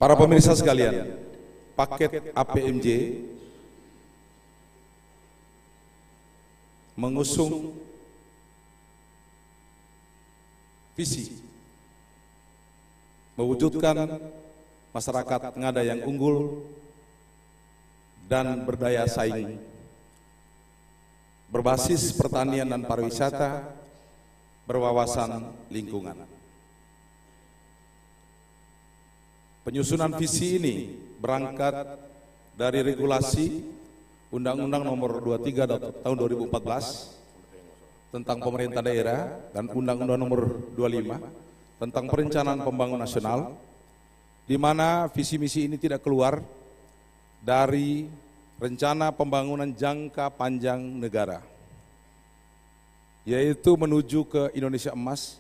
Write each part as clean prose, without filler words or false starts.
Para pemirsa sekalian, paket APMJ mengusung visi mewujudkan masyarakat Ngada yang unggul dan berdaya saing, berbasis pertanian dan pariwisata, berwawasan lingkungan. Penyusunan visi ini berangkat dari regulasi Undang-Undang Nomor 23 Tahun 2014 tentang pemerintah daerah dan Undang-Undang Nomor 25 tentang Perencanaan Pembangunan Nasional, di mana visi misi ini tidak keluar dari rencana pembangunan jangka panjang negara, yaitu menuju ke Indonesia Emas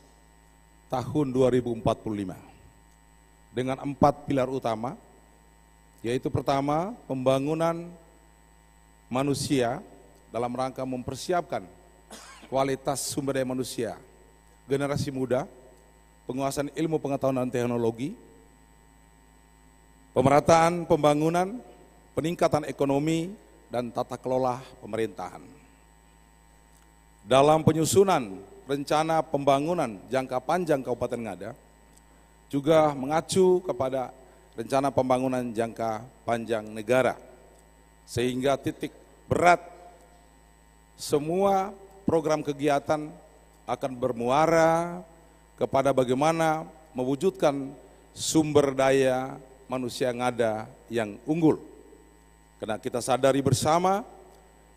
tahun 2045. Dengan 4 pilar utama, yaitu pertama, pembangunan manusia dalam rangka mempersiapkan kualitas sumber daya manusia, generasi muda, penguasaan ilmu pengetahuan dan teknologi, pemerataan pembangunan, peningkatan ekonomi, dan tata kelola pemerintahan. Dalam penyusunan rencana pembangunan jangka panjang Kabupaten Ngada, juga mengacu kepada rencana pembangunan jangka panjang negara, sehingga titik berat semua program kegiatan akan bermuara kepada bagaimana mewujudkan sumber daya manusia Ngada yang unggul. Karena kita sadari bersama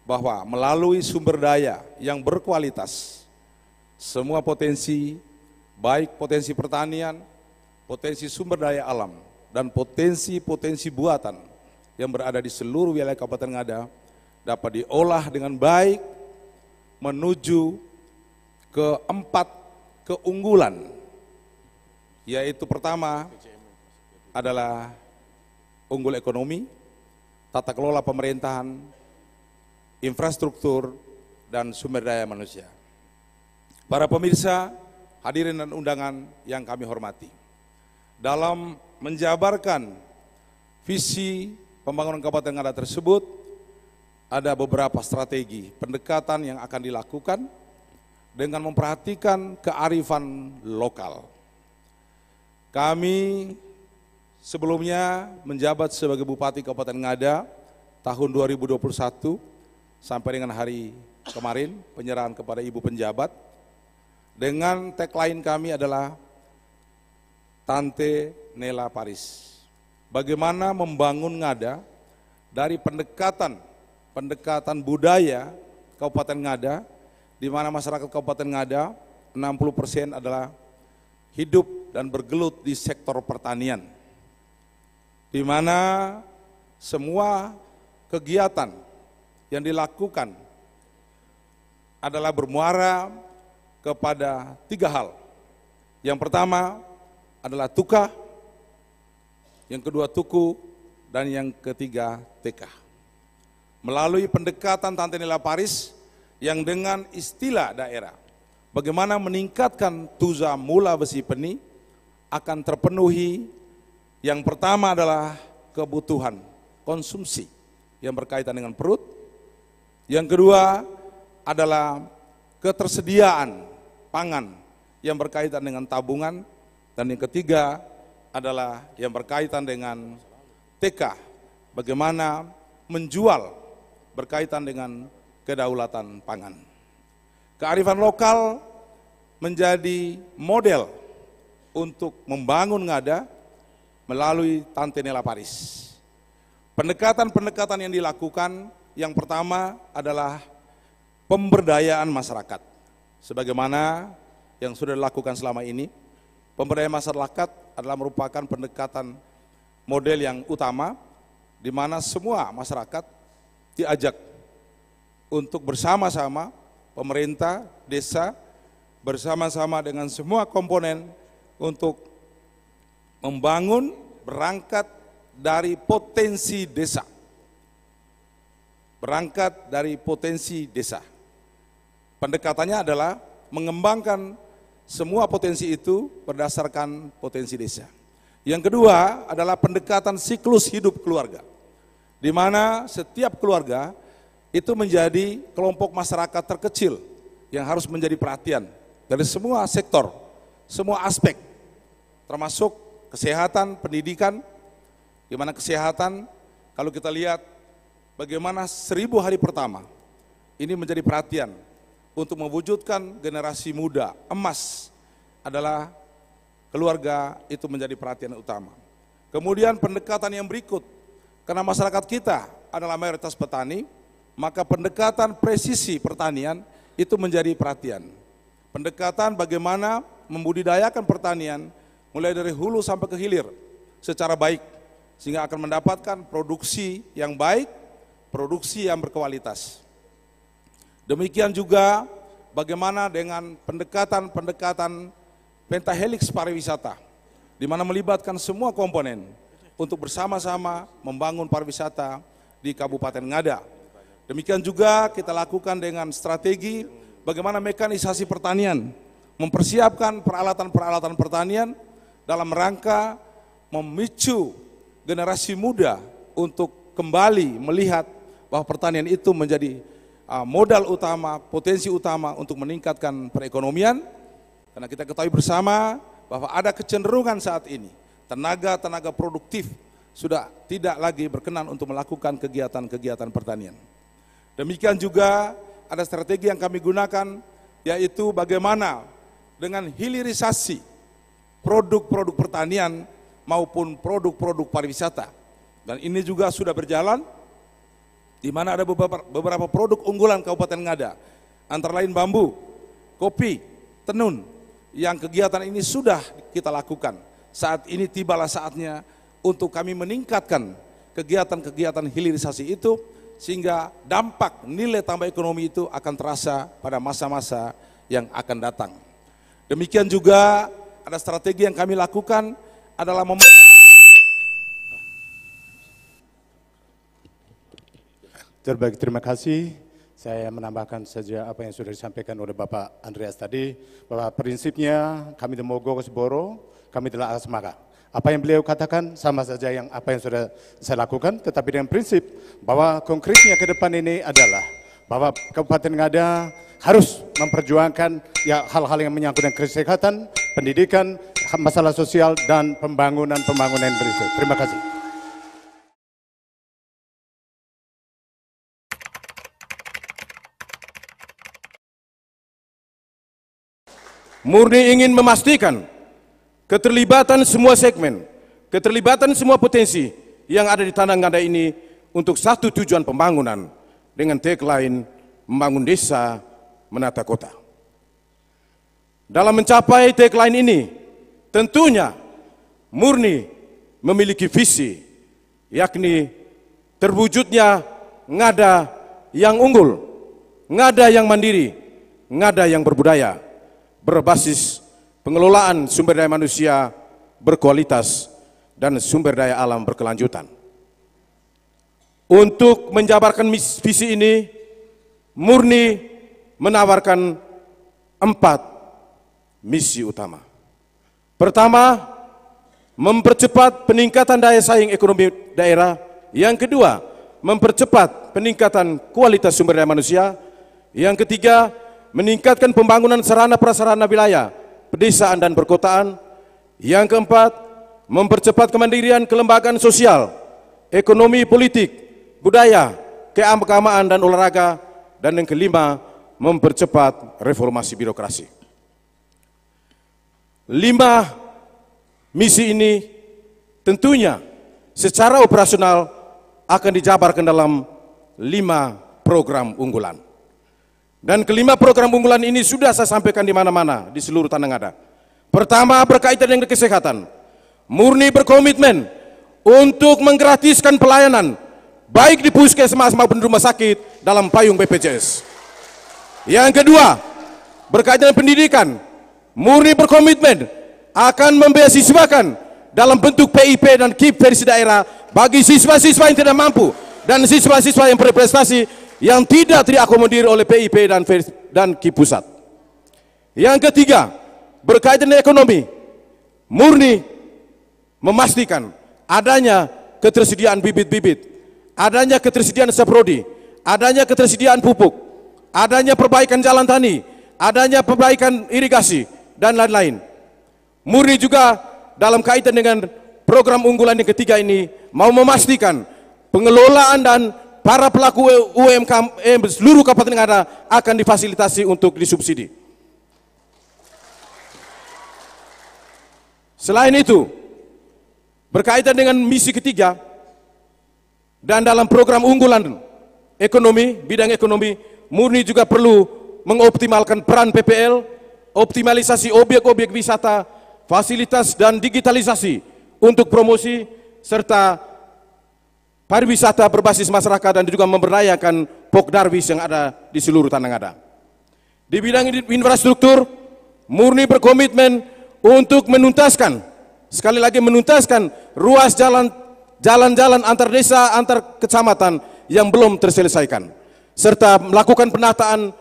bahwa melalui sumber daya yang berkualitas, semua potensi, baik potensi pertanian, potensi sumber daya alam, dan potensi-potensi buatan yang berada di seluruh wilayah Kabupaten Ngada dapat diolah dengan baik menuju ke 4 keunggulan, yaitu pertama adalah unggul ekonomi, tata kelola pemerintahan, infrastruktur, dan sumber daya manusia. Para pemirsa, hadirin dan undangan yang kami hormati, dalam menjabarkan visi pembangunan Kabupaten Ngada tersebut, ada beberapa strategi pendekatan yang akan dilakukan dengan memperhatikan kearifan lokal. Kami sebelumnya menjabat sebagai Bupati Kabupaten Ngada tahun 2021 sampai dengan hari kemarin penyerahan kepada Ibu Penjabat, dengan tagline kami adalah Tante Nela Paris. Bagaimana membangun Ngada dari pendekatan budaya Kabupaten Ngada, di mana masyarakat Kabupaten Ngada 60% adalah hidup dan bergelut di sektor pertanian, di mana semua kegiatan yang dilakukan adalah bermuara kepada 3 hal. Yang pertama adalah tuka, yang kedua tuku, dan yang ketiga teka. Melalui pendekatan Tante Nela Paris yang dengan istilah daerah, bagaimana meningkatkan tuza mula besi peni akan terpenuhi. Yang pertama adalah kebutuhan konsumsi yang berkaitan dengan perut, yang kedua adalah ketersediaan pangan yang berkaitan dengan tabungan, dan yang ketiga adalah yang berkaitan dengan TK, bagaimana menjual berkaitan dengan kedaulatan pangan. Kearifan lokal menjadi model untuk membangun Ngada melalui Tante Nela Paris. Pendekatan-pendekatan yang dilakukan, yang pertama adalah pemberdayaan masyarakat. Sebagaimana yang sudah dilakukan selama ini, pemberdayaan masyarakat adalah merupakan pendekatan model yang utama, di mana semua masyarakat diajak untuk bersama-sama, pemerintah, desa, bersama-sama dengan semua komponen untuk membangun berangkat dari potensi desa. Berangkat dari potensi desa. Pendekatannya adalah mengembangkan semua potensi itu berdasarkan potensi desa. Yang kedua adalah pendekatan siklus hidup keluarga, di mana setiap keluarga itu menjadi kelompok masyarakat terkecil yang harus menjadi perhatian dari semua sektor, semua aspek, termasuk kesehatan, pendidikan, di mana kesehatan, kalau kita lihat bagaimana 1000 hari pertama, ini menjadi perhatian untuk mewujudkan generasi muda emas adalah keluarga, itu menjadi perhatian utama. Kemudian pendekatan yang berikut, karena masyarakat kita adalah mayoritas petani, maka pendekatan presisi pertanian itu menjadi perhatian. Pendekatan bagaimana membudidayakan pertanian mulai dari hulu sampai ke hilir secara baik, sehingga akan mendapatkan produksi yang baik, produksi yang berkualitas. Demikian juga bagaimana dengan pendekatan pentahelix pariwisata, di mana melibatkan semua komponen untuk bersama-sama membangun pariwisata di Kabupaten Ngada. Demikian juga kita lakukan dengan strategi bagaimana mekanisasi pertanian, mempersiapkan peralatan-peralatan pertanian dalam rangka memicu generasi muda untuk kembali melihat bahwa pertanian itu menjadi modal utama, potensi utama untuk meningkatkan perekonomian. Karena kita ketahui bersama bahwa ada kecenderungan saat ini, tenaga produktif sudah tidak lagi berkenan untuk melakukan kegiatan-kegiatan pertanian. Demikian juga ada strategi yang kami gunakan, yaitu bagaimana dengan hilirisasi produk-produk pertanian maupun produk-produk pariwisata. Dan ini juga sudah berjalan, di mana ada beberapa produk unggulan Kabupaten Ngada, antara lain bambu, kopi, tenun, yang kegiatan ini sudah kita lakukan. Saat ini tibalah saatnya untuk kami meningkatkan kegiatan-kegiatan hilirisasi itu, sehingga dampak nilai tambah ekonomi itu akan terasa pada masa-masa yang akan datang. Demikian juga ada strategi yang kami lakukan adalah Terbaik, terima kasih. Saya menambahkan saja apa yang sudah disampaikan oleh Bapak Andreas tadi, bahwa prinsipnya kami di Mogok Siboro, kami telah asmara. Apa yang beliau katakan sama saja yang apa yang sudah saya lakukan, tetapi dengan prinsip bahwa konkretnya ke depan ini adalah bahwa Kabupaten Ngada harus memperjuangkan ya hal-hal yang menyangkut dengan kesehatan, pendidikan, masalah sosial, dan pembangunan Indonesia. Terima kasih. Murni ingin memastikan keterlibatan semua segmen, keterlibatan semua potensi yang ada di Tanah Ngada ini untuk satu tujuan pembangunan dengan tagline membangun desa, menata kota. Dalam mencapai tagline ini, tentunya Murni memiliki visi, yakni terwujudnya Ngada yang unggul, Ngada yang mandiri, Ngada yang berbudaya, berbasis pengelolaan sumber daya manusia berkualitas dan sumber daya alam berkelanjutan. Untuk menjabarkan visi ini, Murni menawarkan 4 misi utama. Pertama, mempercepat peningkatan daya saing ekonomi daerah. Yang kedua, mempercepat peningkatan kualitas sumber daya manusia. Yang ketiga, meningkatkan pembangunan sarana prasarana wilayah, pedesaan dan perkotaan. Yang keempat, mempercepat kemandirian kelembagaan sosial, ekonomi, politik, budaya, keagamaan dan olahraga. Dan yang kelima, mempercepat reformasi birokrasi. 5 misi ini tentunya secara operasional akan dijabarkan dalam 5 program unggulan. Dan kelima program unggulan ini sudah saya sampaikan di mana-mana di seluruh Tanah Ngada. Pertama, berkaitan dengan kesehatan. Murni berkomitmen untuk menggratiskan pelayanan baik di puskesmas maupun rumah sakit dalam payung BPJS. Yang kedua, berkaitan dengan pendidikan. Murni berkomitmen akan membeasiswakan dalam bentuk PIP dan KIP versi daerah bagi siswa-siswa yang tidak mampu dan siswa-siswa yang berprestasi yang tidak diakomodir oleh PIP dan KIP pusat. Yang ketiga, berkaitan dengan ekonomi. Murni memastikan adanya ketersediaan bibit-bibit, adanya ketersediaan saprodi, adanya ketersediaan pupuk, adanya perbaikan jalan tani, adanya perbaikan irigasi, dan lain-lain. Murni juga dalam kaitan dengan program unggulan yang ketiga ini mau memastikan pengelolaan dan para pelaku UMKM seluruh Kabupaten Ngada akan difasilitasi untuk disubsidi. Selain itu, berkaitan dengan misi ketiga dan dalam program unggulan ekonomi, bidang ekonomi, Murni juga perlu mengoptimalkan peran PPL, optimalisasi objek-objek wisata, fasilitas dan digitalisasi untuk promosi serta pariwisata berbasis masyarakat dan juga memberdayakan Pokdarwis yang ada di seluruh Tanah Ngada. Di bidang infrastruktur, Murni berkomitmen untuk menuntaskan, sekali lagi menuntaskan ruas jalan-jalan antar desa, antar kecamatan yang belum terselesaikan, serta melakukan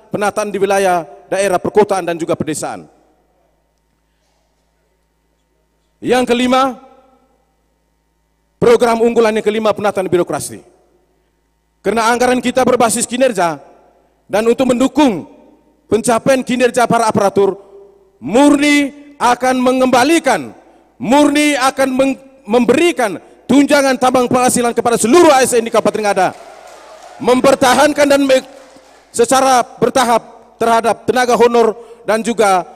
penataan di wilayah daerah perkotaan dan juga pedesaan. Yang kelima, program unggulan yang kelima, penataan birokrasi. Karena anggaran kita berbasis kinerja dan untuk mendukung pencapaian kinerja para aparatur, Murni akan mengembalikan, Murni akan memberikan tunjangan tambang penghasilan kepada seluruh ASN di Kabupaten Ngada, mempertahankan dan secara bertahap terhadap tenaga honor dan juga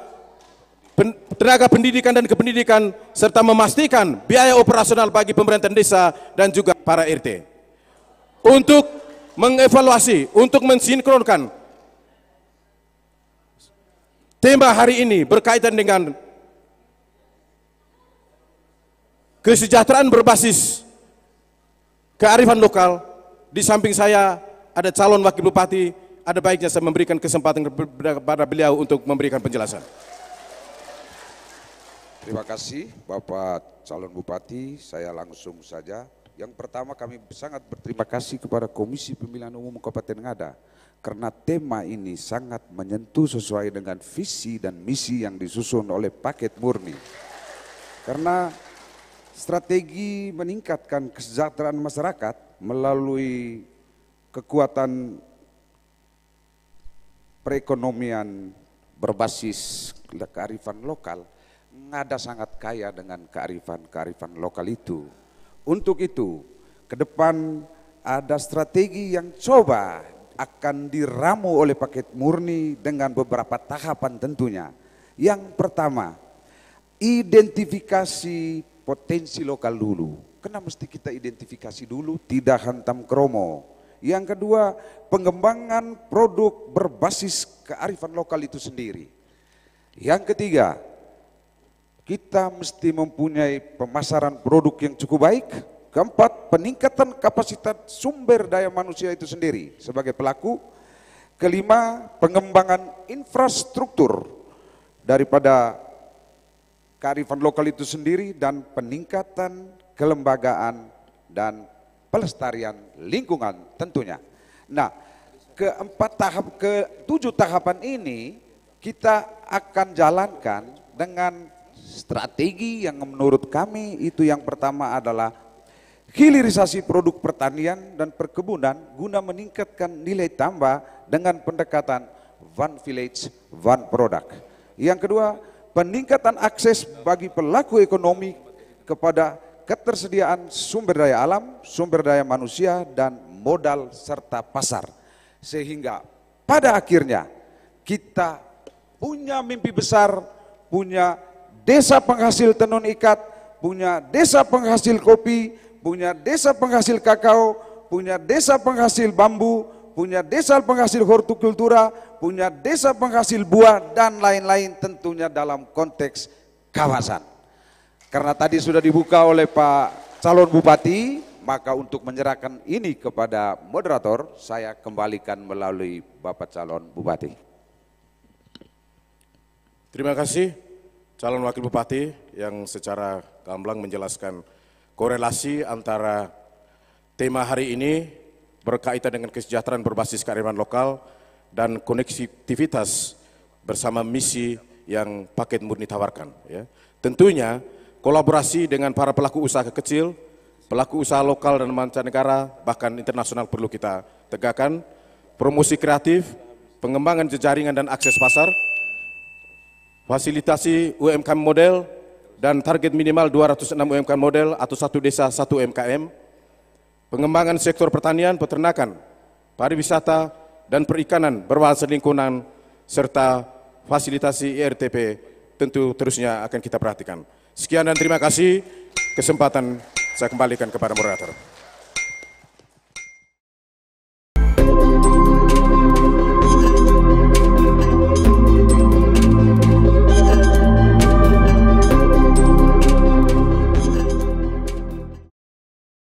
tenaga pendidikan dan kependidikan, serta memastikan biaya operasional bagi pemerintahan desa dan juga para RT. Untuk mengevaluasi, untuk mensinkronkan tema hari ini berkaitan dengan kesejahteraan berbasis kearifan lokal, di samping saya ada calon wakil bupati, ada baiknya saya memberikan kesempatan kepada beliau untuk memberikan penjelasan. Terima kasih Bapak calon bupati, saya langsung saja. Yang pertama kami sangat berterima kasih kepada Komisi Pemilihan Umum Kabupaten Ngada karena tema ini sangat menyentuh sesuai dengan visi dan misi yang disusun oleh paket Murni. Karena strategi meningkatkan kesejahteraan masyarakat melalui kekuatan perekonomian berbasis kearifan lokal, Ngada sangat kaya dengan kearifan lokal itu. Untuk itu, ke depan ada strategi yang coba akan diramu oleh paket Murni dengan beberapa tahapan tentunya. Yang pertama, identifikasi potensi lokal dulu. Karena mesti kita identifikasi dulu, tidak hantam kromo. Yang kedua, pengembangan produk berbasis kearifan lokal itu sendiri. Yang ketiga, kita mesti mempunyai pemasaran produk yang cukup baik. Keempat, peningkatan kapasitas sumber daya manusia itu sendiri sebagai pelaku. Kelima, pengembangan infrastruktur daripada kearifan lokal itu sendiri dan peningkatan kelembagaan dan pelestarian lingkungan tentunya. Nah, ketujuh tahapan ini kita akan jalankan dengan strategi yang menurut kami itu yang pertama adalah hilirisasi produk pertanian dan perkebunan guna meningkatkan nilai tambah dengan pendekatan one village, one product. Yang kedua, peningkatan akses bagi pelaku ekonomi kepada ketersediaan sumber daya alam, sumber daya manusia, dan modal serta pasar. Sehingga pada akhirnya kita punya mimpi besar, punya desa penghasil tenun ikat, punya desa penghasil kopi, punya desa penghasil kakao, punya desa penghasil bambu, punya desa penghasil hortikultura, punya desa penghasil buah, dan lain-lain tentunya dalam konteks kawasan. Karena tadi sudah dibuka oleh Pak calon bupati, maka untuk menyerahkan ini kepada moderator, saya kembalikan melalui Bapak calon bupati. Terima kasih calon wakil bupati yang secara gamblang menjelaskan korelasi antara tema hari ini berkaitan dengan kesejahteraan berbasis kearifan lokal dan konektivitas bersama misi yang paket Murni tawarkan. Ya. Tentunya kolaborasi dengan para pelaku usaha kecil, pelaku usaha lokal dan mancanegara, bahkan internasional perlu kita tegakkan, promosi kreatif, pengembangan jejaringan dan akses pasar, fasilitasi UMKM model, dan target minimal 206 UMKM model atau satu desa satu UMKM, pengembangan sektor pertanian, peternakan, pariwisata, dan perikanan berbasis lingkungan, serta fasilitasi IRTP tentu terusnya akan kita perhatikan. Sekian dan terima kasih. Kesempatan saya kembalikan kepada moderator.